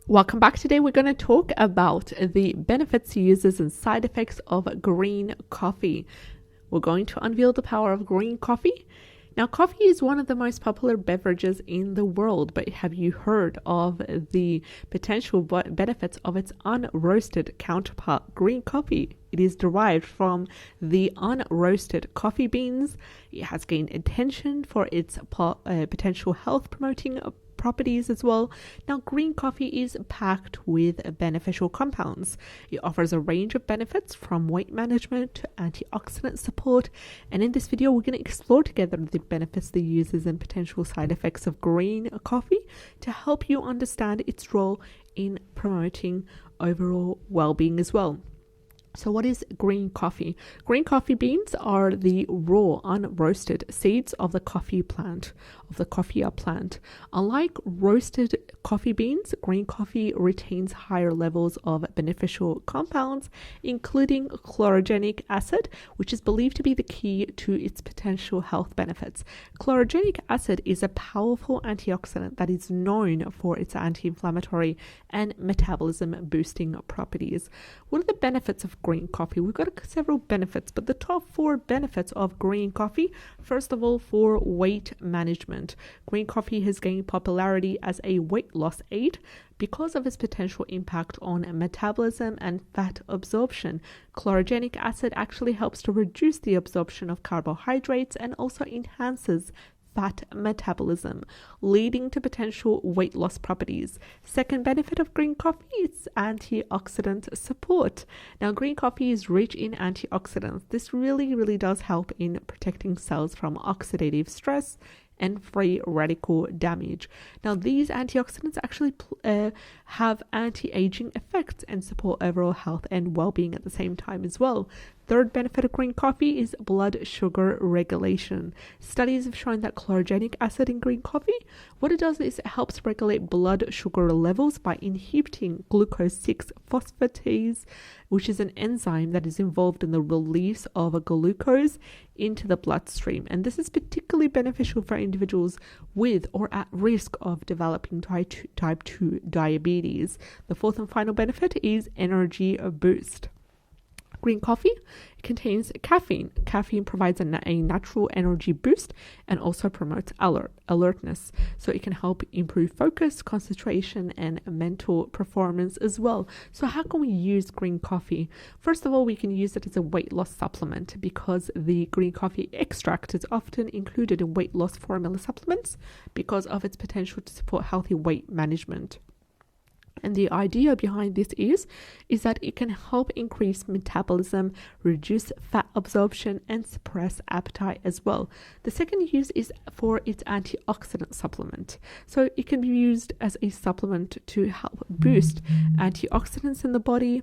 Welcome back. Today we're going to talk about the benefits, uses, and side effects of green coffee. We're going to unveil the power of green coffee. Now, coffee is one of the most popular beverages in the world, but have you heard of the potential benefits of its unroasted counterpart, green coffee? It is derived from the unroasted coffee beans. It has gained attention for its potential health promoting properties as well. Now, green coffee is packed with beneficial compounds. It offers a range of benefits from weight management to antioxidant support. And in this video, we're going to explore together the benefits, the uses, and potential side effects of green coffee to help you understand its role in promoting overall well-being as well. So what is green coffee? Green coffee beans are the raw, unroasted seeds of the coffea plant. Unlike roasted coffee beans, green coffee retains higher levels of beneficial compounds, including chlorogenic acid, which is believed to be the key to its potential health benefits. Chlorogenic acid is a powerful antioxidant that is known for its anti-inflammatory and metabolism boosting properties. What are the benefits of green coffee? We've got several benefits, but the top 4 benefits of green coffee, first of all, for weight management. Green coffee has gained popularity as a weight loss aid because of its potential impact on metabolism and fat absorption. Chlorogenic acid actually helps to reduce the absorption of carbohydrates and also enhances fat metabolism, leading to potential weight loss properties. Second benefit of green coffee is antioxidant support. Now, green coffee is rich in antioxidants. This really does help in protecting cells from oxidative stress and free radical damage. Now, these antioxidants actually have anti-aging effects and support overall health and well-being at the same time as well. Third benefit of green coffee is blood sugar regulation. Studies have shown that chlorogenic acid in green coffee, what it does is it helps regulate blood sugar levels by inhibiting glucose 6-phosphatase, which is an enzyme that is involved in the release of glucose into the bloodstream. And this is particularly beneficial for individuals with or at risk of developing type 2 diabetes. The fourth and final benefit is energy boost. Green coffee contains caffeine. Caffeine provides a natural energy boost and also promotes alertness. So it can help improve focus, concentration, and mental performance as well. So how can we use green coffee? First of all, we can use it as a weight loss supplement because the green coffee extract is often included in weight loss formula supplements because of its potential to support healthy weight management. And the idea behind this is that it can help increase metabolism, reduce fat absorption, and suppress appetite as well. The second use is for its antioxidant supplement. So it can be used as a supplement to help boost antioxidants in the body,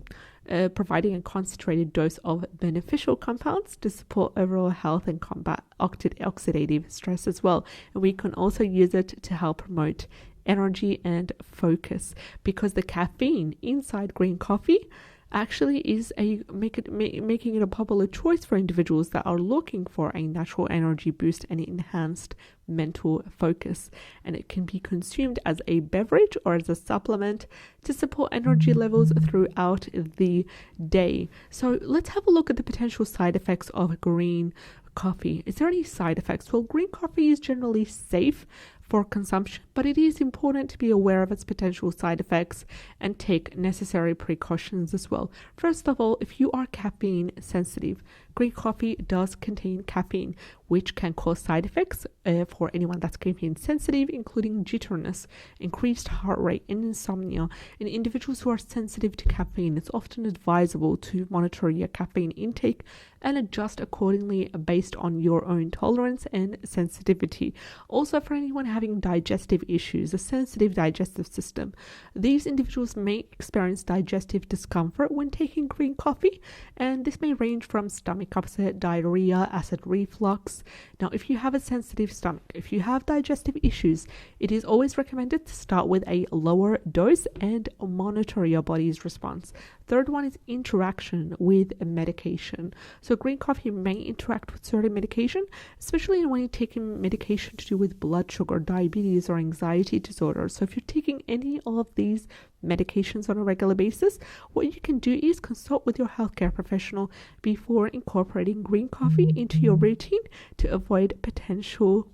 providing a concentrated dose of beneficial compounds to support overall health and combat oxidative stress as well. And we can also use it to help promote energy and focus because the caffeine inside green coffee actually is making it a popular choice for individuals that are looking for a natural energy boost and enhanced mental focus. And it can be consumed as a beverage or as a supplement to support energy levels throughout the day. So let's have a look at the potential side effects of green coffee. Is there any side effects? Well, green coffee is generally safe for consumption, but it is important to be aware of its potential side effects and take necessary precautions as well. First of all, if you are caffeine sensitive, green coffee does contain caffeine, which can cause side effects for anyone that's caffeine sensitive, including jitteriness, increased heart rate, and insomnia. In individuals who are sensitive to caffeine, it's often advisable to monitor your caffeine intake and adjust accordingly based on your own tolerance and sensitivity. Also, for anyone having digestive issues, a sensitive digestive system, these individuals may experience digestive discomfort when taking green coffee, and this may range from stomach upset, diarrhea, acid reflux. Now, if you have a sensitive stomach, if you have digestive issues, it is always recommended to start with a lower dose and monitor your body's response. Third one is interaction with medication. So green coffee may interact with certain medication, especially when you're taking medication to do with blood sugar, diabetes, or anxiety disorders. So if you're taking any of these medications on a regular basis, what you can do is consult with your healthcare professional before incorporating green coffee into your routine to avoid potential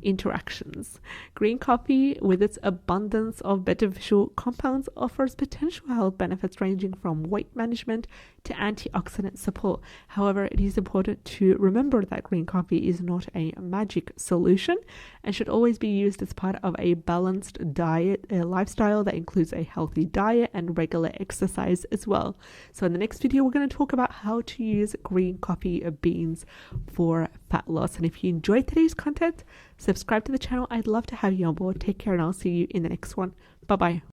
interactions. Green coffee, with its abundance of beneficial compounds, offers potential health benefits ranging from weight management to antioxidant support. However, it is important to remember that green coffee is not a magic solution and should always be used as part of a balanced diet, a lifestyle that includes a healthy diet and regular exercise as well. So in the next video, we're going to talk about how to use green coffee beans for fat loss. And if you enjoyed today's content, subscribe to the channel. I'd love to have you on board. Take care, and I'll see you in the next one. Bye-bye.